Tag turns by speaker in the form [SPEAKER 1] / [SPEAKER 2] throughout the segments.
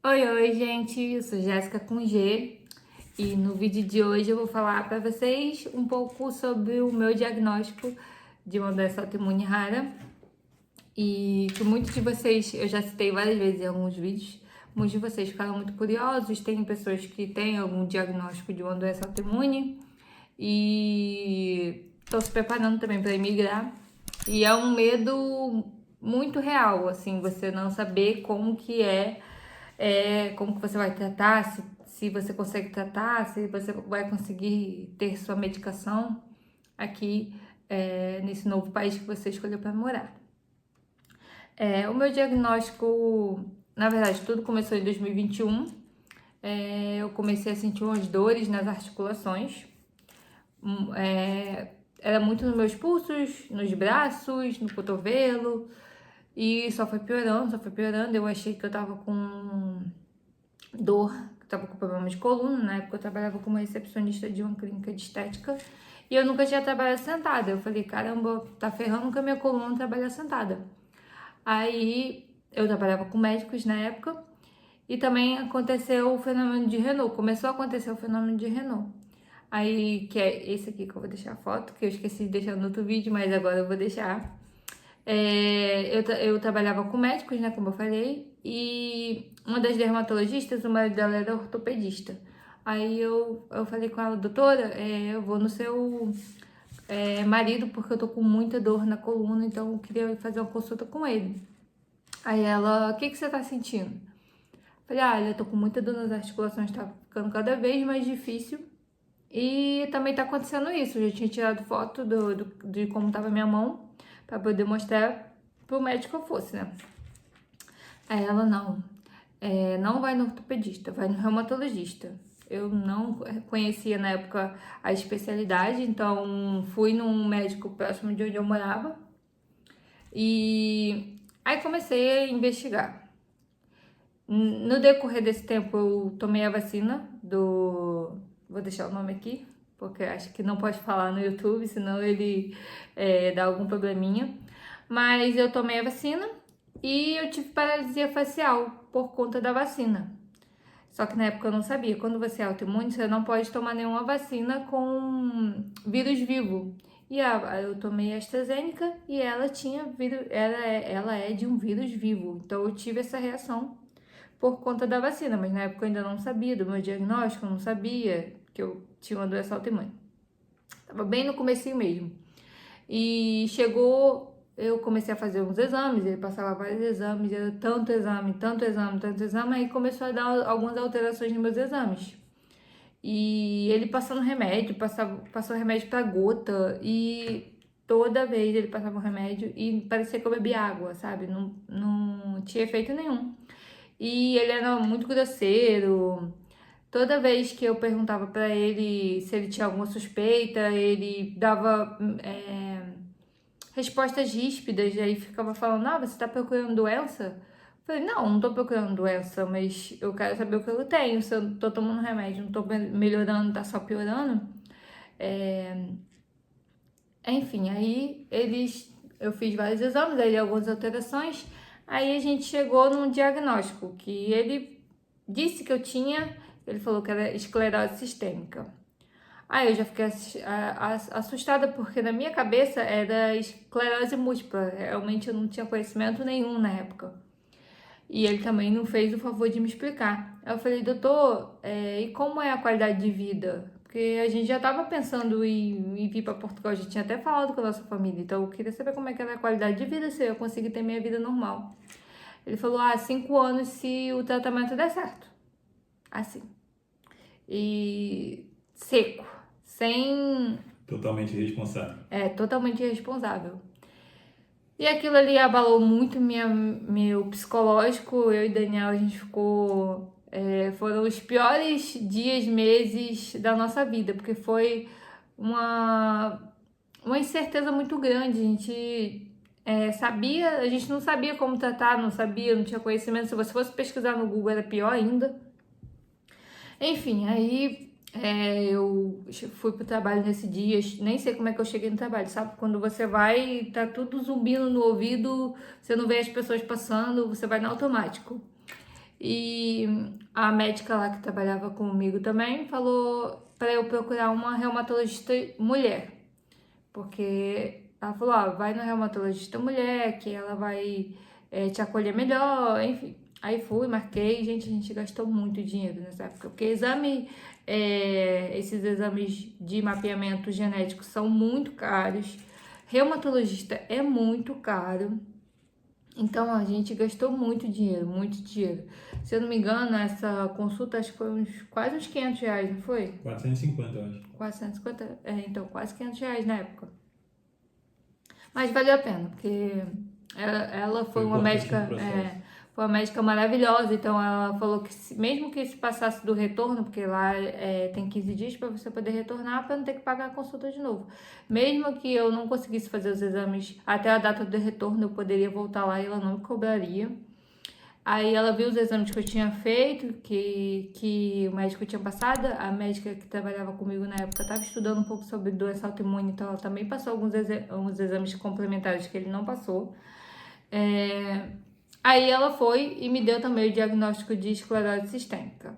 [SPEAKER 1] Oi, oi, gente, eu sou Jéssica com G e no vídeo de hoje eu vou falar para vocês um pouco sobre o meu diagnóstico de uma doença autoimune rara e que muitos de vocês, eu já citei várias vezes em alguns vídeos, muitos de vocês ficaram muito curiosos, tem pessoas que têm algum diagnóstico de uma doença autoimune e estou se preparando também para emigrar e é um medo muito real, assim, você não saber como que como que você vai tratar, se você consegue tratar, se você vai conseguir ter sua medicação aqui nesse novo país que você escolheu para morar. O meu diagnóstico, na verdade, tudo começou em 2021. Eu comecei a sentir umas dores nas articulações. Era muito nos meus pulsos, nos braços, no cotovelo. E só foi piorando, só foi piorando. Eu achei que eu tava com dor, que tava com problema de coluna, na época eu trabalhava como recepcionista de uma clínica de estética e eu nunca tinha trabalhado sentada. Eu falei, caramba, tá ferrando com a minha coluna trabalhar sentada. Aí eu trabalhava com médicos na época e também aconteceu o fenômeno de Renault, começou a acontecer o fenômeno de Renault. Aí, que é esse aqui que eu vou deixar a foto, que eu esqueci de deixar no outro vídeo, mas agora eu vou deixar. Eu trabalhava com médicos, né, como eu falei, e uma das dermatologistas, o marido dela era ortopedista. Aí eu falei com ela, doutora, eu vou no seu marido porque eu tô com muita dor na coluna, então eu queria fazer uma consulta com ele. Aí ela, o que que você tá sentindo? Falei, olha, eu tô com muita dor nas articulações, tá ficando cada vez mais difícil. E também tá acontecendo isso, eu já tinha tirado foto de como tava minha mão, pra poder mostrar pro médico que eu fosse, né? Aí ela, não, não vai no ortopedista, vai no reumatologista. Eu não conhecia na época a especialidade, então fui num médico próximo de onde eu morava. E aí comecei a investigar. No decorrer desse tempo eu tomei a vacina do... Vou deixar o nome aqui, porque acho que não pode falar no YouTube, senão ele dá algum probleminha. Mas eu tomei a vacina e eu tive paralisia facial por conta da vacina. Só que na época eu não sabia. Quando você é autoimune, você não pode tomar nenhuma vacina com vírus vivo. E eu tomei a AstraZeneca e ela tinha vírus, ela é de um vírus vivo. Então eu tive essa reação por conta da vacina, mas na época eu ainda não sabia do meu diagnóstico, eu não sabia que eu tinha uma doença autoimune. Tava bem no comecinho mesmo. E chegou, eu comecei a fazer uns exames, ele passava vários exames, era tanto exame, tanto exame, tanto exame, aí começou a dar algumas alterações nos meus exames. E ele passando remédio, passou remédio pra gota, e toda vez ele passava um remédio e parecia que eu bebia água, sabe? Não tinha efeito nenhum. E ele era muito grosseiro. Toda vez que eu perguntava pra ele se ele tinha alguma suspeita, ele dava respostas ríspidas, e aí ficava falando, ah, você tá procurando doença? Eu falei, não tô procurando doença, mas eu quero saber o que eu tenho, se eu tô tomando remédio, não tô melhorando, tá só piorando. Enfim, aí eu fiz vários exames, aí algumas alterações, aí a gente chegou num diagnóstico que ele disse que eu tinha, ele falou que era esclerose sistêmica. Aí eu já fiquei assustada porque na minha cabeça era esclerose múltipla. Realmente eu não tinha conhecimento nenhum na época. E ele também não fez o favor de me explicar. Aí eu falei, doutor, e como é a qualidade de vida? Porque a gente já estava pensando em vir para Portugal, a gente tinha até falado com a nossa família. Então eu queria saber como é que era a qualidade de vida, se eu conseguir ter minha vida normal. Ele falou, 5 anos se o tratamento der certo. Assim. E seco, sem...
[SPEAKER 2] Totalmente irresponsável.
[SPEAKER 1] totalmente irresponsável. E aquilo ali abalou muito meu psicológico. Eu e Daniel, a gente ficou... foram os piores dias, meses da nossa vida, porque foi uma incerteza muito grande. A gente sabia, a gente não sabia como tratar, não sabia, não tinha conhecimento. Se você fosse pesquisar no Google, era pior ainda. Enfim, aí eu fui pro trabalho nesse dia, nem sei como é que eu cheguei no trabalho, sabe? Quando você vai, tá tudo zumbindo no ouvido, você não vê as pessoas passando, você vai no automático. E a médica lá que trabalhava comigo também falou para eu procurar uma reumatologista mulher. Porque ela falou, ó, vai na reumatologista mulher, que ela vai te acolher melhor, enfim. Aí fui, marquei, gente, a gente gastou muito dinheiro nessa época, porque esses exames de mapeamento genético são muito caros, reumatologista é muito caro, então a gente gastou muito dinheiro, muito dinheiro. Se eu não me engano, essa consulta acho que foi quase uns 500 reais, não foi?
[SPEAKER 2] 450, eu acho.
[SPEAKER 1] 450? Então quase 500 reais na época. Mas valeu a pena, porque ela foi uma médica, foi uma médica maravilhosa, então ela falou que mesmo que se passasse do retorno, porque lá tem 15 dias para você poder retornar, para não ter que pagar a consulta de novo. Mesmo que eu não conseguisse fazer os exames até a data do retorno, eu poderia voltar lá e ela não me cobraria. Aí ela viu os exames que eu tinha feito, que o médico tinha passado. A médica que trabalhava comigo na época estava estudando um pouco sobre doença autoimune, então ela também passou alguns exames complementares que ele não passou. Aí ela foi e me deu também o diagnóstico de esclerose sistêmica.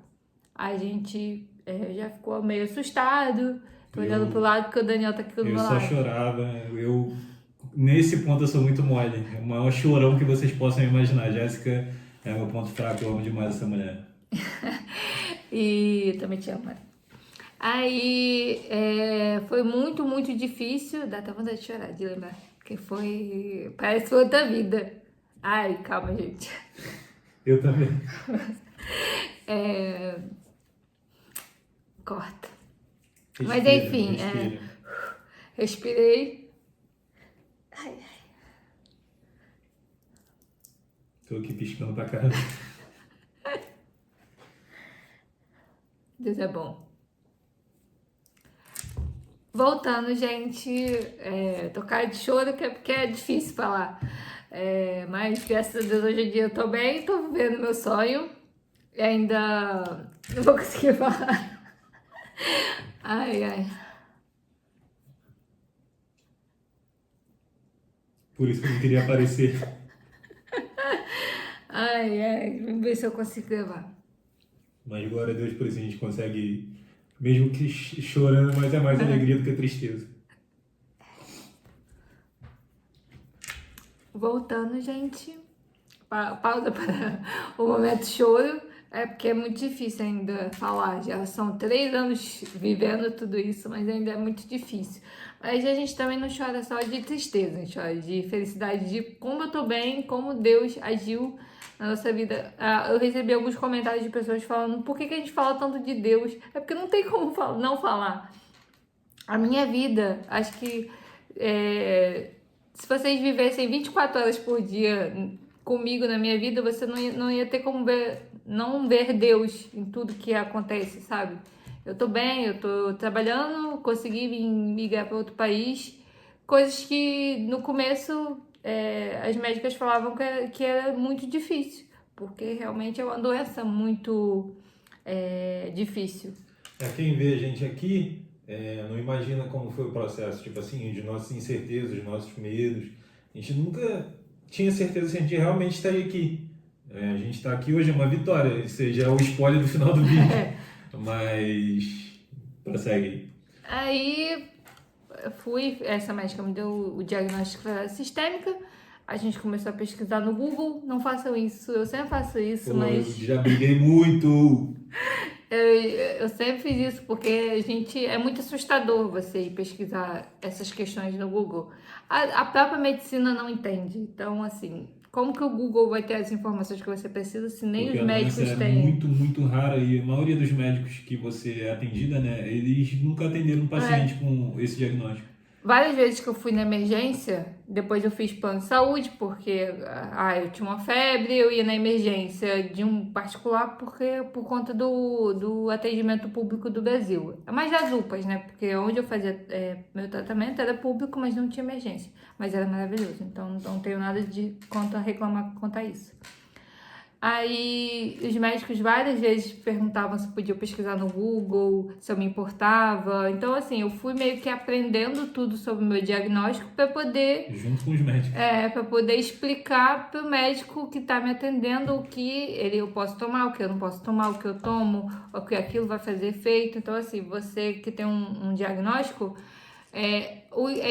[SPEAKER 1] A gente já ficou meio assustado, tô olhando pro lado porque o Daniel tá aqui do meu lado.
[SPEAKER 2] Eu só chorava, nesse ponto eu sou muito mole, o maior chorão que vocês possam imaginar. Jéssica é meu ponto fraco, eu amo demais essa mulher.
[SPEAKER 1] E também te amo, Mari. Aí foi muito, muito difícil. Dá até vontade de chorar, de lembrar. Porque parece outra vida. Ai, calma, gente.
[SPEAKER 2] Eu também.
[SPEAKER 1] Corta.
[SPEAKER 2] Respira,
[SPEAKER 1] Mas enfim, respirei. Ai,
[SPEAKER 2] Tô aqui piscando pra caramba.
[SPEAKER 1] Deus é bom. Voltando, gente, tô cara de choro porque é difícil falar. Mas graças a Deus hoje em dia eu tô bem, tô vivendo meu sonho. E ainda não vou conseguir falar. Ai, ai.
[SPEAKER 2] Por isso que eu não queria aparecer.
[SPEAKER 1] Ai, ai. Vamos ver se eu consigo gravar.
[SPEAKER 2] Mas glória a Deus por isso a gente consegue, mesmo que chorando, mas é mais alegria do que tristeza.
[SPEAKER 1] Voltando, gente. Pausa para o momento choro. É porque é muito difícil ainda falar. Já são 3 anos vivendo tudo isso, mas ainda é muito difícil. Mas a gente também não chora só de tristeza, a gente chora de felicidade, de como eu tô bem, como Deus agiu na nossa vida. Eu recebi alguns comentários de pessoas falando por que a gente fala tanto de Deus. É porque não tem como não falar. A minha vida, acho que se vocês vivessem 24 horas por dia comigo na minha vida, você não ia ter como não ver Deus em tudo que acontece, sabe? Eu tô bem, eu tô trabalhando, consegui migrar para outro país, coisas que no começo as médicas falavam que era muito difícil, porque realmente é uma doença muito difícil.
[SPEAKER 2] Quem vê a gente aqui não imagina como foi o processo, tipo assim, de nossas incertezas, de nossos medos. A gente nunca tinha certeza se a gente realmente estaria aqui. A gente está aqui hoje, é uma vitória, ou seja, é o spoiler do final do vídeo. Mas prossegue.
[SPEAKER 1] Aí essa médica me deu o diagnóstico sistêmica, a gente começou a pesquisar no Google, não façam isso, eu sempre faço isso, mas...
[SPEAKER 2] Eu já briguei muito!
[SPEAKER 1] Eu sempre fiz isso porque, gente, é muito assustador você ir pesquisar essas questões no Google. A própria medicina não entende. Então, assim, como que o Google vai ter as informações que você precisa se nem
[SPEAKER 2] Porque
[SPEAKER 1] os médicos
[SPEAKER 2] a doença
[SPEAKER 1] têm?
[SPEAKER 2] é muito, muito rara e a maioria dos médicos que você é atendida, né, eles nunca atenderam um paciente com esse diagnóstico.
[SPEAKER 1] Várias vezes que eu fui na emergência, depois eu fiz plano de saúde, porque eu tinha uma febre, eu ia na emergência de um particular por conta do atendimento público do Brasil. É mais das UPAs, né? Porque onde eu fazia meu tratamento era público, mas não tinha emergência. Mas era maravilhoso, então não tenho nada de reclamar quanto a isso. Aí os médicos várias vezes perguntavam se podia pesquisar no Google, se eu me importava. Então, assim, eu fui meio que aprendendo tudo sobre o meu diagnóstico para poder
[SPEAKER 2] Junto com os médicos.
[SPEAKER 1] para poder explicar para o médico que está me atendendo o que eu posso tomar, o que eu não posso tomar, o que eu tomo, o que aquilo vai fazer efeito. Então, assim, você que tem um diagnóstico, é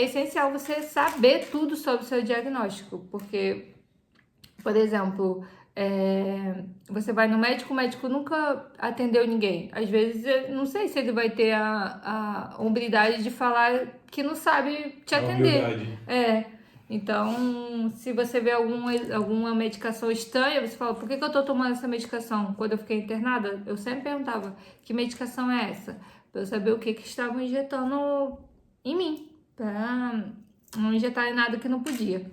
[SPEAKER 1] essencial você saber tudo sobre o seu diagnóstico, porque, por exemplo, você vai no médico, o médico nunca atendeu ninguém. Às vezes, eu não sei se ele vai ter a hombridade de falar que não sabe te
[SPEAKER 2] A
[SPEAKER 1] atender.
[SPEAKER 2] humildade.
[SPEAKER 1] Então, se você vê alguma medicação estranha, você fala, por que eu tô tomando essa medicação? Quando eu fiquei internada, eu sempre perguntava, que medicação é essa? Pra eu saber o que estavam injetando em mim, pra não injetar em nada que não podia.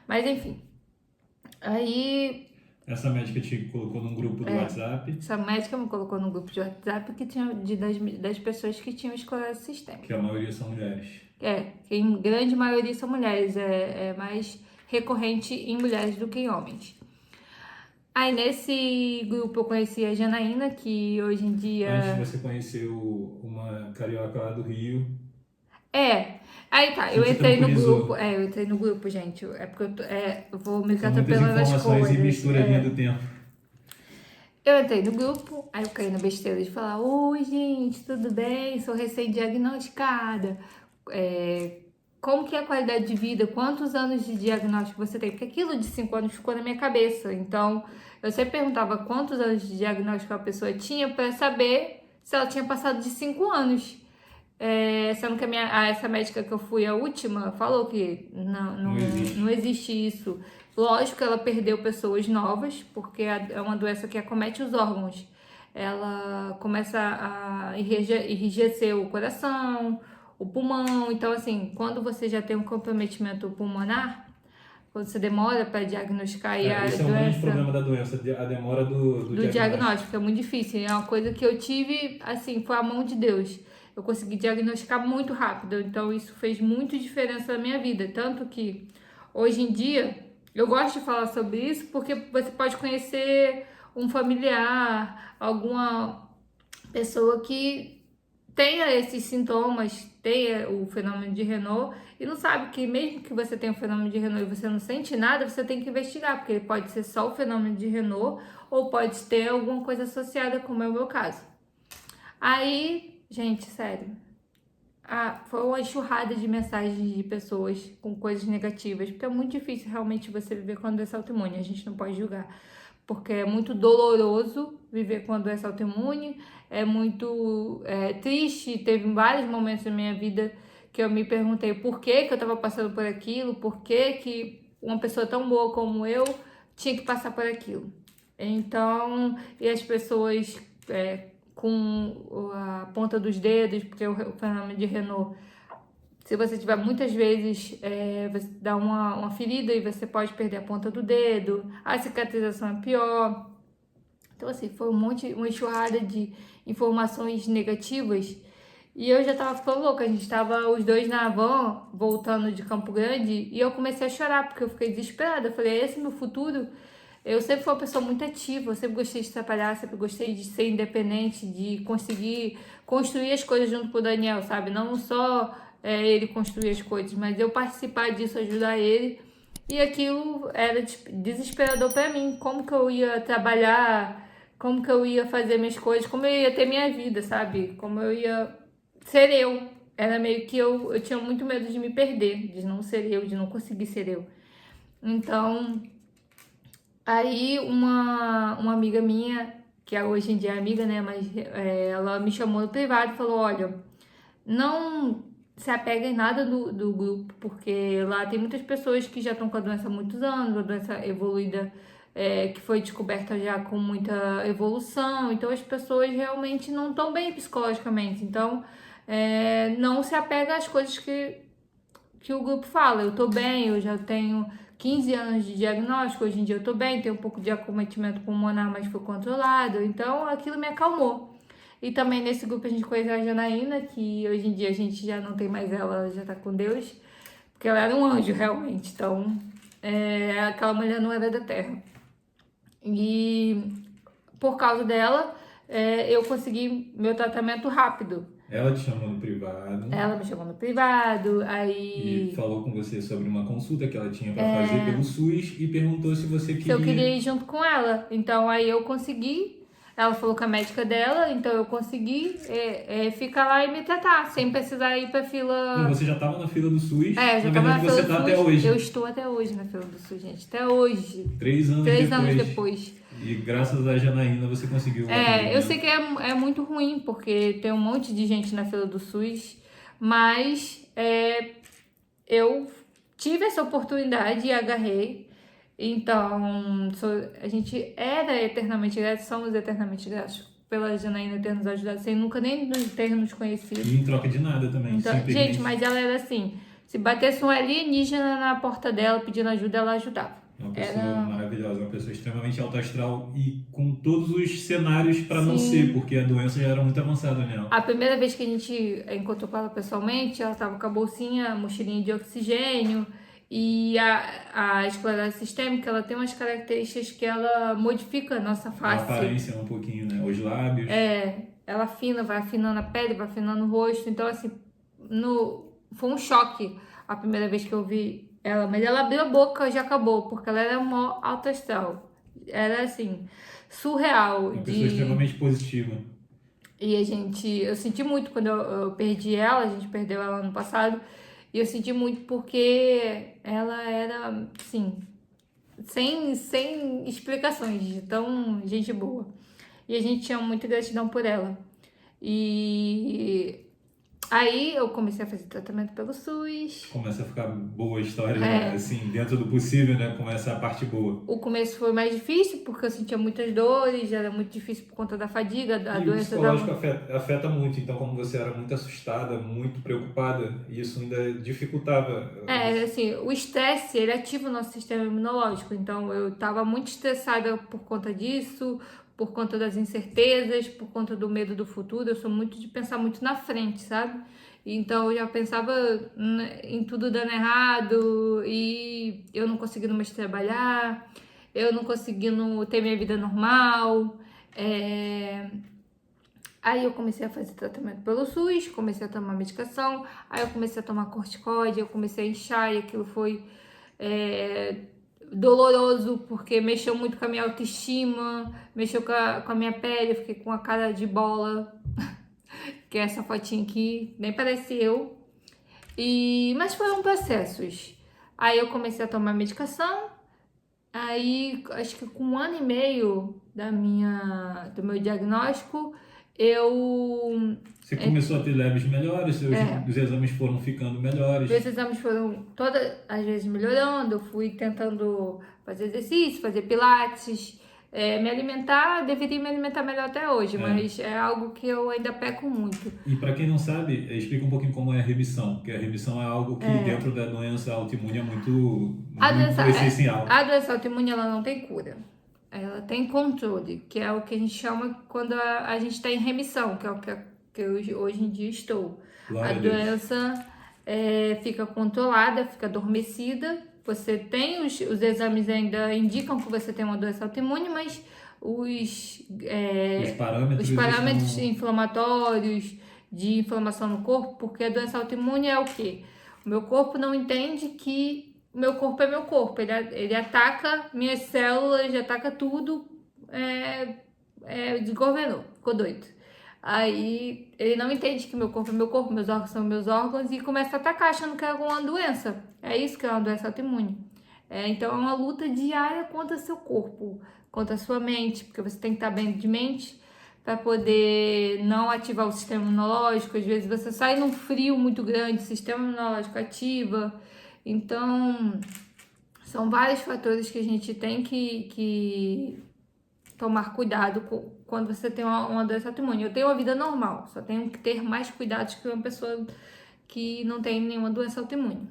[SPEAKER 1] Mas, enfim, aí
[SPEAKER 2] Essa médica te colocou num grupo do WhatsApp,
[SPEAKER 1] essa médica me colocou no grupo de WhatsApp que tinha das pessoas que tinham esclerose sistêmica.
[SPEAKER 2] que a maioria são mulheres.
[SPEAKER 1] Que em grande maioria são mulheres, é mais recorrente em mulheres do que em homens. Aí nesse grupo eu conheci a Janaína, que hoje em dia...
[SPEAKER 2] Antes você conheceu uma carioca lá do Rio.
[SPEAKER 1] Aí tá,
[SPEAKER 2] Que
[SPEAKER 1] eu
[SPEAKER 2] te
[SPEAKER 1] entrei no
[SPEAKER 2] tranquilizou.
[SPEAKER 1] grupo, eu entrei no grupo, gente, é porque eu vou me
[SPEAKER 2] São muitas
[SPEAKER 1] atropelando as
[SPEAKER 2] informações
[SPEAKER 1] coisas.
[SPEAKER 2] e mistura linha do tempo.
[SPEAKER 1] Eu entrei no grupo, aí eu caí na besteira de falar, oi gente, tudo bem? Sou recém-diagnosticada. Como que é a qualidade de vida? Quantos anos de diagnóstico você tem? Porque aquilo de 5 anos ficou na minha cabeça. Então, eu sempre perguntava quantos anos de diagnóstico a pessoa tinha para saber se ela tinha passado de 5 anos. Sendo que essa médica que eu fui, a última, falou que não existe isso. Lógico que ela perdeu pessoas novas, porque é uma doença que acomete os órgãos. Ela começa a enrijecer o coração, o pulmão. Então, assim, quando você já tem um comprometimento pulmonar, quando você demora para diagnosticar aí a
[SPEAKER 2] Esse é um grande problema da doença, a demora do
[SPEAKER 1] diagnóstico, é muito difícil. É uma coisa que eu tive, assim, foi a mão de Deus. Eu consegui diagnosticar muito rápido, então isso fez muito diferença na minha vida. Tanto que hoje em dia eu gosto de falar sobre isso porque você pode conhecer um familiar, alguma pessoa que tenha esses sintomas, tenha o fenômeno de Renault e não sabe que mesmo que você tenha o fenômeno de Renault e você não sente nada, você tem que investigar, porque ele pode ser só o fenômeno de Renault ou pode ter alguma coisa associada, como é o meu caso. Aí, gente, sério, foi uma enxurrada de mensagens de pessoas com coisas negativas, porque é muito difícil realmente você viver com a doença autoimune, a gente não pode julgar, porque é muito doloroso viver com a doença autoimune, é muito triste, teve vários momentos na minha vida que eu me perguntei por que eu estava passando por aquilo, por que uma pessoa tão boa como eu tinha que passar por aquilo. Então, e as pessoas com a ponta dos dedos, porque o fenômeno de Renault, se você tiver muitas vezes, você dá uma ferida e você pode perder a ponta do dedo, a cicatrização é pior. Então, assim, foi uma enxurrada de informações negativas e eu já tava ficando louca. A gente tava os dois na van, voltando de Campo Grande, e eu comecei a chorar, porque eu fiquei desesperada. Eu falei, esse é meu futuro? Eu sempre fui uma pessoa muito ativa, eu sempre gostei de trabalhar, sempre gostei de ser independente, de conseguir construir as coisas junto com o Daniel, sabe? Não só ele construir as coisas, mas eu participar disso, ajudar ele. E aquilo era desesperador pra mim. Como que eu ia trabalhar, como que eu ia fazer minhas coisas, como eu ia ter minha vida, sabe? Como eu ia ser eu. Era meio que eu tinha muito medo de me perder, de não ser eu, de não conseguir ser eu. Então, aí uma amiga minha, que hoje em dia é amiga, né, mas ela me chamou no privado e falou, olha, não se apega em nada do grupo, porque lá tem muitas pessoas que já estão com a doença há muitos anos, a doença evoluída, que foi descoberta já com muita evolução, então as pessoas realmente não estão bem psicologicamente, então não se apega às coisas que o grupo fala. Eu tô bem, eu já tenho 15 anos de diagnóstico, hoje em dia eu tô bem, tenho um pouco de acometimento pulmonar, mas foi controlado, então aquilo me acalmou. E também nesse grupo a gente conheceu a Janaína, que hoje em dia a gente já não tem mais ela já tá com Deus, porque ela era um anjo realmente, então aquela mulher não era da terra. E por causa dela, eu consegui meu tratamento rápido.
[SPEAKER 2] Ela te chamou no privado.
[SPEAKER 1] Ela me chamou no privado,
[SPEAKER 2] E
[SPEAKER 1] aí
[SPEAKER 2] falou com você sobre uma consulta que ela tinha para fazer pelo SUS e perguntou se você
[SPEAKER 1] se eu queria
[SPEAKER 2] queria.
[SPEAKER 1] ir junto com ela. Então aí eu consegui. Ela falou com a médica dela, então eu consegui ficar lá e me tratar, sem precisar ir pra
[SPEAKER 2] Não,
[SPEAKER 1] fila.
[SPEAKER 2] você já estava na fila do SUS.
[SPEAKER 1] Já
[SPEAKER 2] Na
[SPEAKER 1] tava na
[SPEAKER 2] verdade,
[SPEAKER 1] fila
[SPEAKER 2] você
[SPEAKER 1] do
[SPEAKER 2] tá
[SPEAKER 1] SUS.
[SPEAKER 2] até hoje.
[SPEAKER 1] Eu estou até hoje na fila do SUS, gente. Até hoje.
[SPEAKER 2] 3 anos
[SPEAKER 1] 3
[SPEAKER 2] depois.
[SPEAKER 1] anos depois.
[SPEAKER 2] E graças a Janaína você conseguiu o
[SPEAKER 1] Eu
[SPEAKER 2] atendimento.
[SPEAKER 1] sei que é muito ruim, porque tem um monte de gente na fila do SUS, mas eu tive essa oportunidade e agarrei. Então, a gente era eternamente grato, somos eternamente gratos pela Janaína ter nos ajudado, sem nunca nem ter nos conhecido.
[SPEAKER 2] E em troca de nada também.
[SPEAKER 1] Então,
[SPEAKER 2] simplesmente.
[SPEAKER 1] gente, mas ela era assim, se batesse um alienígena na porta dela pedindo ajuda, ela ajudava.
[SPEAKER 2] Uma pessoa maravilhosa, uma pessoa extremamente alto astral e com todos os cenários para não ser, porque a doença já era muito avançada nela.
[SPEAKER 1] A primeira vez que a gente encontrou com ela pessoalmente, ela tava com a bolsinha, a mochilinha de oxigênio, e a esclerose sistêmica, ela tem umas características que ela modifica a nossa
[SPEAKER 2] A
[SPEAKER 1] face.
[SPEAKER 2] aparência um pouquinho, né? Os lábios.
[SPEAKER 1] Ela afina, vai afinando a pele, vai afinando o rosto. Então, assim, foi um choque a primeira vez que eu vi ela. Mas ela abriu a boca e já acabou, porque ela era mó alta astral. Era, assim, surreal.
[SPEAKER 2] Uma pessoa extremamente positiva.
[SPEAKER 1] E eu senti muito quando eu perdi ela, a gente perdeu ela ano passado. E eu senti muito porque ela era, assim, sem explicações, de tão gente boa. E a gente tinha muita gratidão por ela. E aí eu comecei a fazer tratamento pelo SUS.
[SPEAKER 2] Começa a ficar boa a história, né? Assim, dentro do possível, né? Começa a parte boa.
[SPEAKER 1] O começo foi mais difícil, porque eu sentia muitas dores, era muito difícil por conta da fadiga, da
[SPEAKER 2] E o
[SPEAKER 1] doença
[SPEAKER 2] psicológico afeta muito. Então, como você era muito assustada, muito preocupada, isso ainda dificultava.
[SPEAKER 1] Assim, o estresse, ele ativa o nosso sistema imunológico. Então, eu tava muito estressada por conta disso, por conta das incertezas, por conta do medo do futuro. Eu sou muito de pensar muito na frente, sabe? Então, eu já pensava em tudo dando errado e eu não conseguindo mais trabalhar, eu não conseguindo ter minha vida normal. Aí eu comecei a fazer tratamento pelo SUS, comecei a tomar medicação, aí eu comecei a tomar corticoide, eu comecei a inchar e aquilo foi doloroso, porque mexeu muito com a minha autoestima, mexeu com a minha pele, eu fiquei com a cara de bola, que é essa fotinha aqui, nem parece eu. Mas foram processos. Aí eu comecei a tomar medicação, aí acho que com 1 ano e meio do meu diagnóstico,
[SPEAKER 2] Você começou a ter leves melhores, os exames foram ficando melhores.
[SPEAKER 1] Meus exames foram todas as vezes melhorando, eu fui tentando fazer exercício, fazer pilates, me alimentar, deveria me alimentar melhor até hoje, mas é algo que eu ainda peco muito.
[SPEAKER 2] E para quem não sabe, explica um pouquinho como é a remissão, porque a remissão é algo que dentro da doença autoimune é muito essencial.
[SPEAKER 1] A doença autoimune, ela não tem cura. Ela tem controle, que é o que a gente chama quando a gente está em remissão, que é o que eu hoje em dia estou.
[SPEAKER 2] Glória
[SPEAKER 1] A doença fica controlada, fica adormecida. Você tem os exames ainda indicam que você tem uma doença autoimune, mas os parâmetros inflamatórios, de inflamação no corpo, porque a doença autoimune é o quê? O meu corpo não entende que o meu corpo é meu corpo, ele ataca minhas células, ataca tudo, desgovernou, ficou doido. Aí ele não entende que meu corpo é meu corpo, meus órgãos são meus órgãos e começa a atacar achando que é alguma doença. É isso que é uma doença autoimune. Então é uma luta diária contra seu corpo, contra a sua mente, porque você tem que estar bem de mente para poder não ativar o sistema imunológico. Às vezes você sai num frio muito grande, o sistema imunológico ativa. Então, são vários fatores que a gente tem que tomar cuidado quando você tem uma doença autoimune. Eu tenho uma vida normal, só tenho que ter mais cuidados que uma pessoa que não tem nenhuma doença autoimune.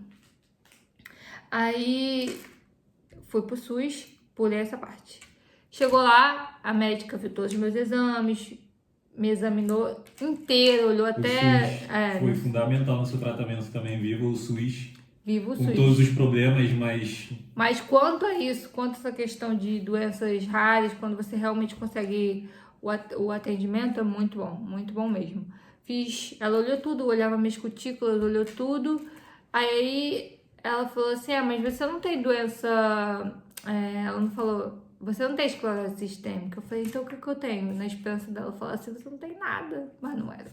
[SPEAKER 1] Aí, fui pro SUS, pulei essa parte. Chegou lá, a médica viu todos os meus exames, me examinou inteiro, olhou até...
[SPEAKER 2] Foi fundamental no seu tratamento também, viva o SUS.
[SPEAKER 1] Viva o
[SPEAKER 2] com
[SPEAKER 1] SUS.
[SPEAKER 2] todos os problemas, mas
[SPEAKER 1] Mas quanto a isso, quanto a essa questão de doenças raras, quando você realmente consegue o atendimento, é muito bom mesmo. Ela olhou tudo, olhava minhas cutículas, olhou tudo. Aí ela falou assim, mas você não tem doença... ela não falou, você não tem esclerose sistêmica. Eu falei, então o que que eu tenho? Na esperança dela falar assim, você não tem nada, mas não era.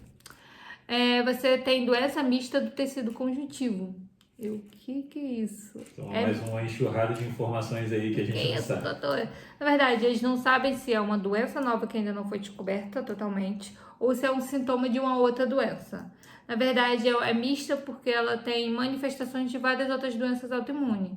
[SPEAKER 1] Você tem doença mista do tecido conjuntivo. O que é isso?
[SPEAKER 2] então, mais uma enxurrada de informações aí que a gente não sabe.
[SPEAKER 1] Doutora? Na verdade, eles não sabem se é uma doença nova que ainda não foi descoberta totalmente ou se é um sintoma de uma outra doença. Na verdade, é mista porque ela tem manifestações de várias outras doenças autoimunes,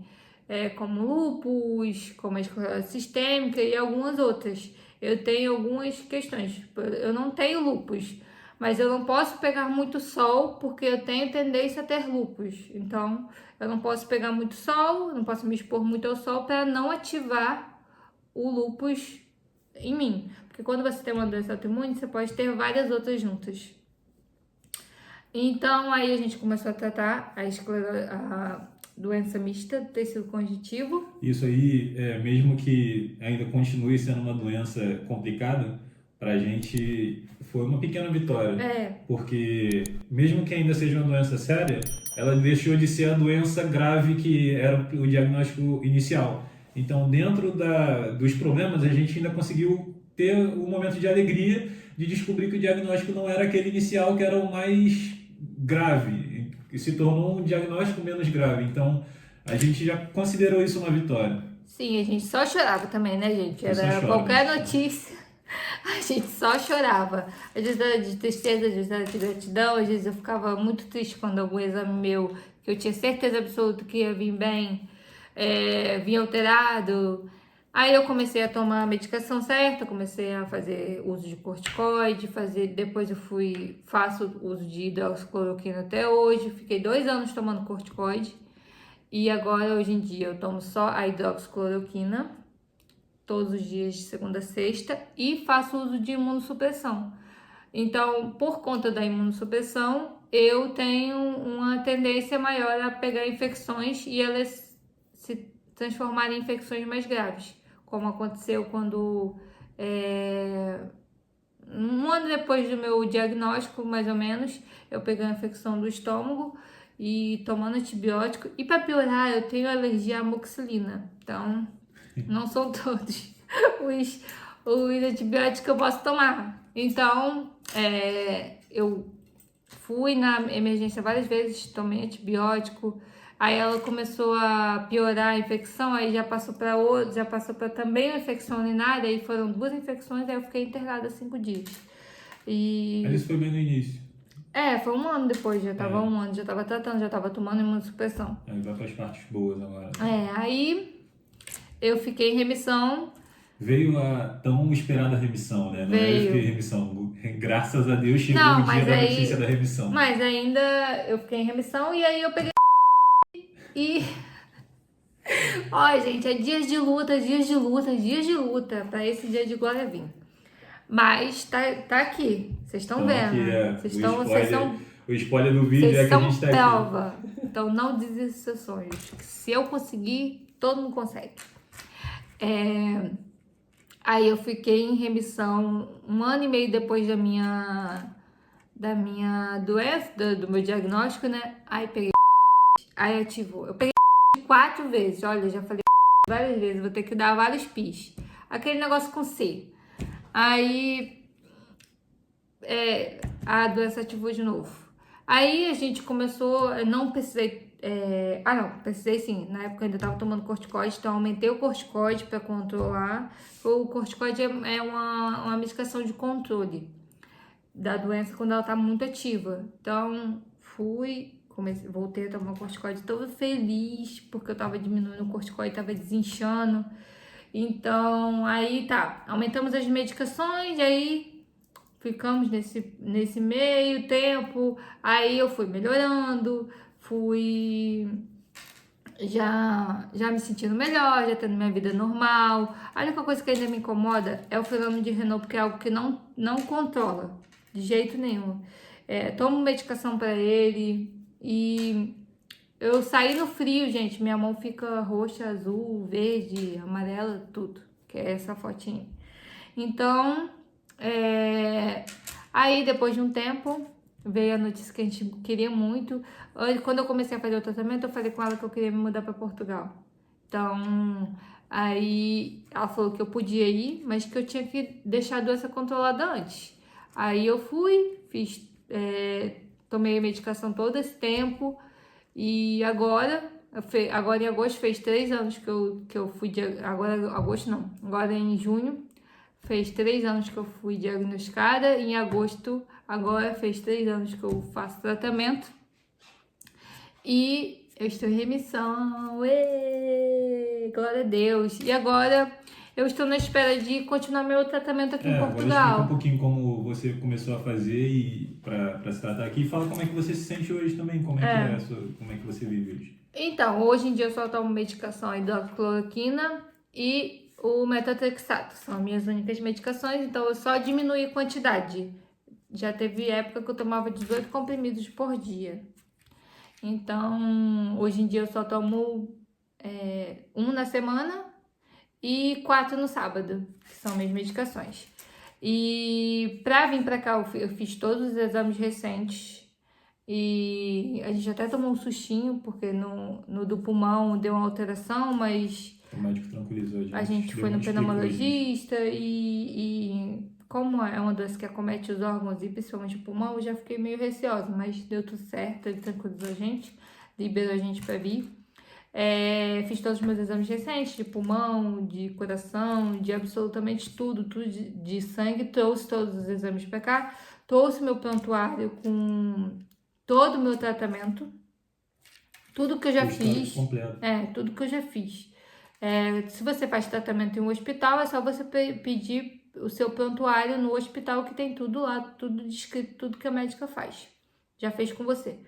[SPEAKER 1] como lúpus, como a esclerose sistêmica e algumas outras. Eu tenho algumas questões. Eu não tenho lúpus, mas eu não posso pegar muito sol porque eu tenho tendência a ter lúpus. Então, eu não posso pegar muito sol, não posso me expor muito ao sol para não ativar o lúpus em mim. Porque quando você tem uma doença autoimune, você pode ter várias outras juntas. Então, aí a gente começou a tratar a doença mista do tecido conjuntivo.
[SPEAKER 2] Isso aí, mesmo que ainda continue sendo uma doença complicada, pra gente foi uma pequena vitória. Porque mesmo que ainda seja uma doença séria, ela deixou de ser a doença grave que era o diagnóstico inicial. Então, dentro dos problemas, a gente ainda conseguiu ter um momento de alegria de descobrir que o diagnóstico não era aquele inicial, que era o mais grave, e se tornou um diagnóstico menos grave. Então, a gente já considerou isso uma vitória.
[SPEAKER 1] Sim, a gente só chorava também, né, gente? Era qualquer notícia, a gente só chorava. Às vezes era de tristeza, às vezes era de gratidão, às vezes eu ficava muito triste quando algum exame meu, que eu tinha certeza absoluta que ia vir bem, vinha alterado. Aí eu comecei a tomar a medicação certa, comecei a fazer uso de corticoide, depois faço uso de hidroxicloroquina até hoje, fiquei 2 anos tomando corticoide. E agora, hoje em dia, eu tomo só a hidroxicloroquina, todos os dias de segunda a sexta, e faço uso de imunossupressão. Então, por conta da imunossupressão, eu tenho uma tendência maior a pegar infecções e elas se transformarem em infecções mais graves, como aconteceu quando... um ano depois do meu diagnóstico, mais ou menos, eu peguei uma infecção do estômago e tomando antibiótico. E para piorar, eu tenho alergia à amoxicilina. Então, não são todos os antibióticos que eu posso tomar. Então, eu fui na emergência várias vezes, tomei antibiótico. Aí ela começou a piorar a infecção, aí já passou para também uma infecção urinária, aí foram 2 infecções, aí eu fiquei internada 5 dias.
[SPEAKER 2] Mas isso foi bem no início.
[SPEAKER 1] Foi 1 ano depois, já tava 1 ano, já tava tratando, já tava tomando imunossupressão.
[SPEAKER 2] Aí vai para as partes boas agora.
[SPEAKER 1] Aí eu fiquei em remissão.
[SPEAKER 2] Veio a tão esperada remissão, né? Não
[SPEAKER 1] Veio.
[SPEAKER 2] Eu fiquei em remissão. Graças a Deus chegou o dia da notícia da remissão.
[SPEAKER 1] Mas ainda eu fiquei em remissão e aí eu peguei e... Ó, gente, é dias de luta pra esse dia de glória vir. Mas tá aqui, vocês estão vendo. Vocês estão...
[SPEAKER 2] O spoiler do vídeo é que a gente tá
[SPEAKER 1] prova. Aqui. Então não desista dos seus sonhos. Se eu conseguir, todo mundo consegue. Aí eu fiquei em remissão 1 ano e meio depois da minha doença, do meu diagnóstico, né? Aí ativou. Eu peguei 4 vezes. Olha, já falei várias vezes. Vou ter que dar vários pis. Aquele negócio com C. Aí a doença ativou de novo. Aí a gente começou, não precisei, precisei sim, na época eu ainda tava tomando corticoide, então aumentei o corticoide para controlar. O corticoide é uma medicação de controle da doença quando ela tá muito ativa. Então voltei a tomar corticoide, toda feliz, porque eu tava diminuindo o corticoide, tava desinchando. Então, aí aumentamos as medicações, aí ficamos nesse meio tempo, aí eu fui melhorando, já me sentindo melhor, já tendo minha vida normal. A única coisa que ainda me incomoda é o fenômeno de Renault, porque é algo que não controla, de jeito nenhum. Tomo medicação para ele e Eu saí no frio, gente, minha mão fica roxa, azul, verde, amarela, tudo. Que é essa fotinha. Então, aí depois de um tempo, veio a notícia que a gente queria muito. Quando eu comecei a fazer o tratamento, eu falei com ela que eu queria me mudar para Portugal. Então, aí ela falou que eu podia ir, mas que eu tinha que deixar a doença controlada antes. Aí eu fui, tomei a medicação todo esse tempo e agora em agosto fez 3 anos que eu fui, agora agosto não, agora em junho fez 3 anos que eu fui diagnosticada, em agosto agora fez 3 anos que eu faço tratamento e eu estou em remissão, glória a Deus. E agora eu estou na espera de continuar meu tratamento aqui em
[SPEAKER 2] Agora explica
[SPEAKER 1] Portugal.
[SPEAKER 2] um pouquinho como você começou a fazer e para se tratar aqui. E fala como é que você se sente hoje também, como é que como é que você vive hoje.
[SPEAKER 1] Então, hoje em dia eu só tomo medicação, a hidroxicloroquina e o metotrexato. São as minhas únicas medicações, então eu só diminui a quantidade. Já teve época que eu tomava 18 comprimidos por dia. Então, hoje em dia eu só tomo um na semana e 4 no sábado, que são minhas medicações. E pra vir pra cá eu fiz todos os exames recentes e a gente até tomou um sustinho porque no do pulmão deu uma alteração, mas
[SPEAKER 2] O médico tranquilizou
[SPEAKER 1] a gente foi no pneumologista e como é uma doença que acomete os órgãos e principalmente o pulmão, eu já fiquei meio receosa, mas deu tudo certo, ele tranquilizou a gente, liberou a gente pra vir. Fiz todos os meus exames recentes, de pulmão, de coração, de absolutamente tudo de sangue, trouxe todos os exames pra cá, trouxe meu prontuário com todo o meu tratamento, tudo que eu já fiz.
[SPEAKER 2] Completo.
[SPEAKER 1] Tudo que eu já fiz. Se você faz tratamento em um hospital, é só você pedir o seu prontuário no hospital que tem tudo lá, tudo descrito, tudo que a médica faz. Já fez com você.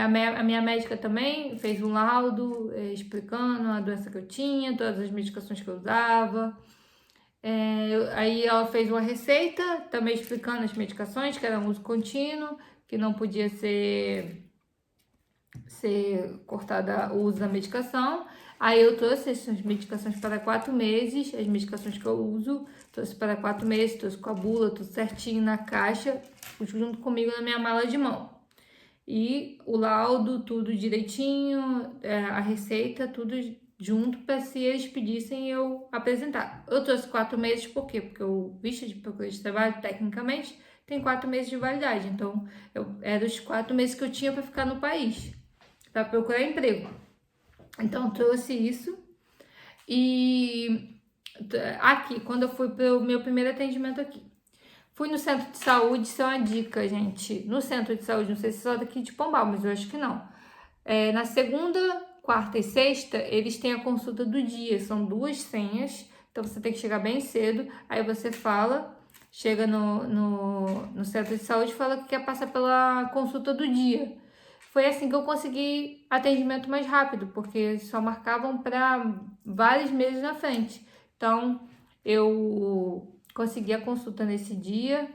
[SPEAKER 1] A minha médica também fez um laudo explicando a doença que eu tinha, todas as medicações que eu usava. Aí ela fez uma receita também explicando as medicações, que era um uso contínuo, que não podia ser cortada o uso da medicação. Aí eu trouxe essas medicações para 4 meses, as medicações que eu uso, trouxe para 4 meses, trouxe com a bula, tudo certinho na caixa, junto comigo na minha mala de mão. E o laudo, tudo direitinho, a receita, tudo junto para se eles pedissem eu apresentar. Eu trouxe 4 meses, por quê? Porque o visto de procura de trabalho, tecnicamente, tem 4 meses de validade. Então, era os 4 meses que eu tinha para ficar no país, para procurar emprego. Então, eu trouxe isso. E aqui, quando eu fui para o meu primeiro atendimento aqui, fui no centro de saúde, isso é uma dica, gente. No centro de saúde, não sei se é só daqui de Pombal, mas eu acho que não. Na segunda, quarta e sexta, eles têm a consulta do dia. São 2 senhas, então você tem que chegar bem cedo. Aí você chega no centro de saúde e fala que quer passar pela consulta do dia. Foi assim que eu consegui atendimento mais rápido, porque só marcavam para vários meses na frente. Então, eu consegui a consulta nesse dia,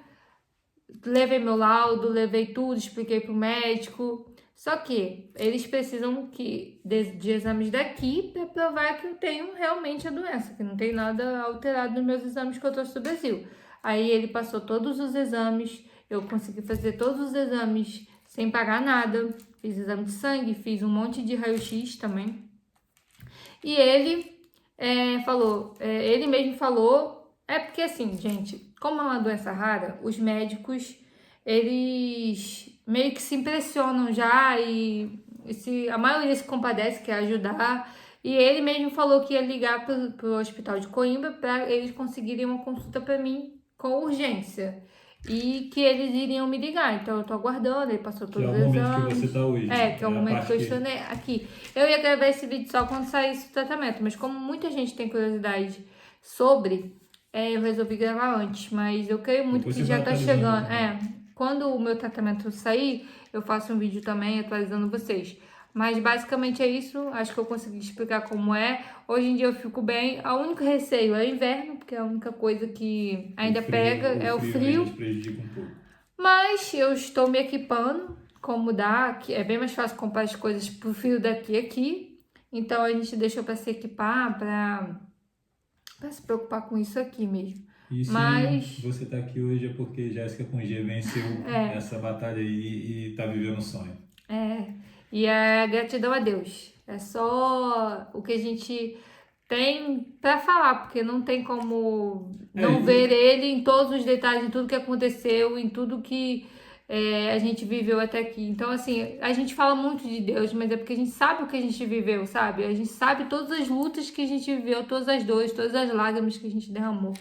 [SPEAKER 1] levei meu laudo, levei tudo, expliquei pro médico. Só que eles precisam de exames daqui para provar que eu tenho realmente a doença, que não tem nada alterado nos meus exames que eu trouxe do Brasil. Aí ele passou todos os exames, eu consegui fazer todos os exames sem pagar nada. Fiz exame de sangue, fiz um monte de raio-x também. E ele ele mesmo falou, porque assim, gente, como é uma doença rara, os médicos, eles meio que se impressionam já e a maioria se compadece, quer ajudar. E ele mesmo falou que ia ligar pro hospital de Coimbra para eles conseguirem uma consulta para mim com urgência. E que eles iriam me ligar, então eu tô aguardando, ele passou todos os exames.
[SPEAKER 2] Que é o momento que você tá hoje.
[SPEAKER 1] Que é o momento que eu estou aqui. Eu ia gravar esse vídeo só quando saísse o tratamento, mas como muita gente tem curiosidade sobre, eu resolvi gravar antes, mas eu creio muito que já tá chegando. Quando o meu tratamento sair, eu faço um vídeo também atualizando vocês. Mas basicamente é isso, acho que eu consegui explicar como é. Hoje em dia eu fico bem, o único receio é o inverno, porque a única coisa que ainda pega é o frio.
[SPEAKER 2] Prejudica um pouco.
[SPEAKER 1] Mas eu estou me equipando, como mudar, que é bem mais fácil comprar as coisas pro fio daqui e aqui. Então a gente deixou para se equipar, para se preocupar com isso aqui mesmo.
[SPEAKER 2] E se
[SPEAKER 1] Mas
[SPEAKER 2] você tá aqui hoje é porque Jéssica com G venceu
[SPEAKER 1] é,
[SPEAKER 2] essa batalha aí e tá vivendo um sonho.
[SPEAKER 1] e é gratidão a Deus. É só o que a gente tem para falar, porque não tem como não ver ele em todos os detalhes, em tudo que aconteceu, em tudo que a gente viveu até aqui. Então, assim, a gente fala muito de Deus, mas é porque a gente sabe o que a gente viveu, sabe? A gente sabe todas as lutas que a gente viveu, todas as dores, todas as lágrimas que a gente derramou.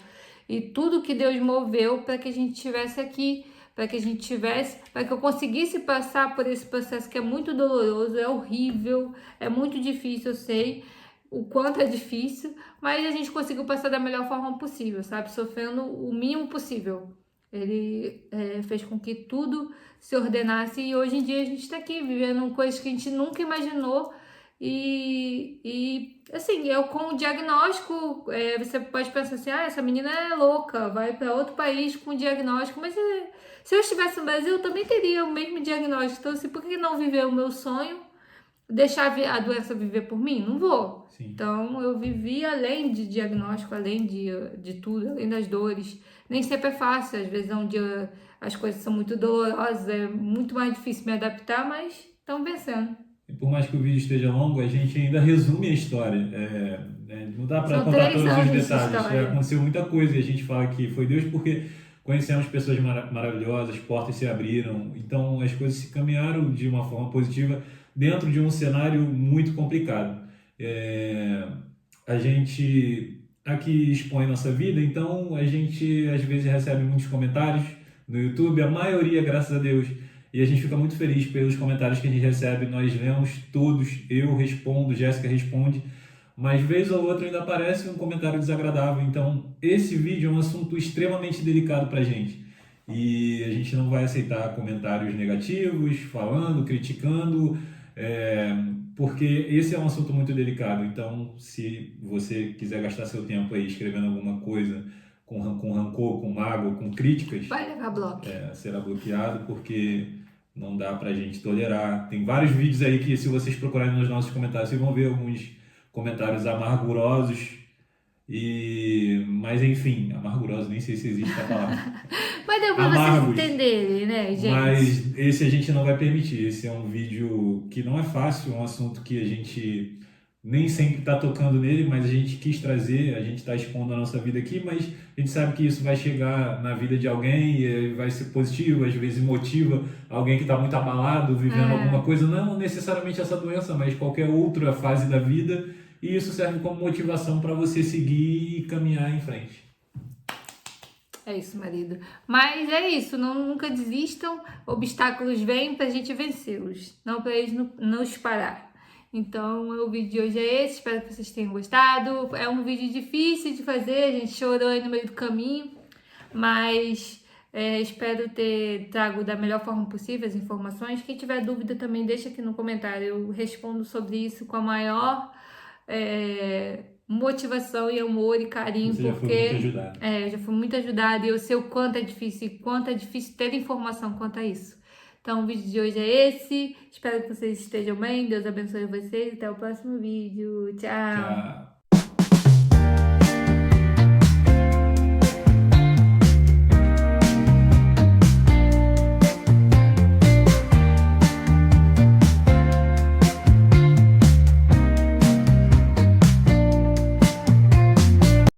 [SPEAKER 1] E tudo que Deus moveu para que a gente estivesse aqui, para que a gente tivesse, para que eu conseguisse passar por esse processo que é muito doloroso, é horrível, é muito difícil, eu sei o quanto é difícil, mas a gente conseguiu passar da melhor forma possível, sabe? Sofrendo o mínimo possível. Ele fez com que tudo se ordenasse e hoje em dia a gente está aqui vivendo coisas que a gente nunca imaginou e assim, eu com o diagnóstico, você pode pensar assim, essa menina é louca, vai para outro país com o diagnóstico, mas se eu estivesse no Brasil eu também teria o mesmo diagnóstico, então assim, por que não viver o meu sonho? Deixar a doença viver por mim? Não vou.
[SPEAKER 2] Sim.
[SPEAKER 1] Então, eu vivi além de diagnóstico, além de tudo, além das dores. Nem sempre é fácil, às vezes é um dia as coisas são muito dolorosas, é muito mais difícil me adaptar, mas estamos vencendo.
[SPEAKER 2] E por mais que o vídeo esteja longo, a gente ainda resume a história. Não dá para
[SPEAKER 1] São
[SPEAKER 2] contar
[SPEAKER 1] 3
[SPEAKER 2] todos os
[SPEAKER 1] anos de
[SPEAKER 2] detalhes.
[SPEAKER 1] história.
[SPEAKER 2] Aconteceu muita coisa e a gente fala que foi Deus porque conhecemos pessoas maravilhosas, portas se abriram, então as coisas se caminharam de uma forma positiva dentro de um cenário muito complicado. A gente aqui expõe nossa vida, então a gente às vezes recebe muitos comentários no YouTube, a maioria, graças a Deus, e a gente fica muito feliz pelos comentários que a gente recebe, nós lemos todos, eu respondo, Jéssica responde, mas vez ou outra ainda aparece um comentário desagradável, então esse vídeo é um assunto extremamente delicado pra gente. E a gente não vai aceitar comentários negativos, falando, criticando, porque esse é um assunto muito delicado. Então, se você quiser gastar seu tempo aí escrevendo alguma coisa com rancor, com mágoa, com críticas,
[SPEAKER 1] Vai levar bloco.
[SPEAKER 2] será bloqueado, porque não dá pra gente tolerar. Tem vários vídeos aí que, se vocês procurarem nos nossos comentários, vocês vão ver alguns comentários amargurosos. Mas enfim, amarguroso, nem sei se existe a palavra.
[SPEAKER 1] Mas deu pra vocês entenderem, né, gente?
[SPEAKER 2] Mas esse a gente não vai permitir. Esse é um vídeo que não é fácil, é um assunto que a gente nem sempre está tocando nele, mas a gente quis trazer, a gente está expondo a nossa vida aqui, mas a gente sabe que isso vai chegar na vida de alguém e vai ser positivo, às vezes motiva alguém que está muito abalado, vivendo alguma coisa, não necessariamente essa doença, mas qualquer outra fase da vida, e isso serve como motivação para você seguir e caminhar em frente.
[SPEAKER 1] É isso, marido. Mas é isso, nunca desistam, obstáculos vêm pra gente vencê-los, não pra eles nos parar. Então, o vídeo de hoje é esse, espero que vocês tenham gostado. É um vídeo difícil de fazer, a gente chorou aí no meio do caminho, mas espero ter trago da melhor forma possível as informações. Quem tiver dúvida também deixa aqui no comentário, eu respondo sobre isso com a maior motivação e amor e carinho,
[SPEAKER 2] Você
[SPEAKER 1] porque
[SPEAKER 2] já foi muito ajudado.
[SPEAKER 1] Eu já fui muito ajudada e eu sei o quanto é difícil e quanto é difícil ter informação quanto a isso. Então o vídeo de hoje é esse, espero que vocês estejam bem, Deus abençoe vocês, até o próximo vídeo, tchau!
[SPEAKER 2] Tchau.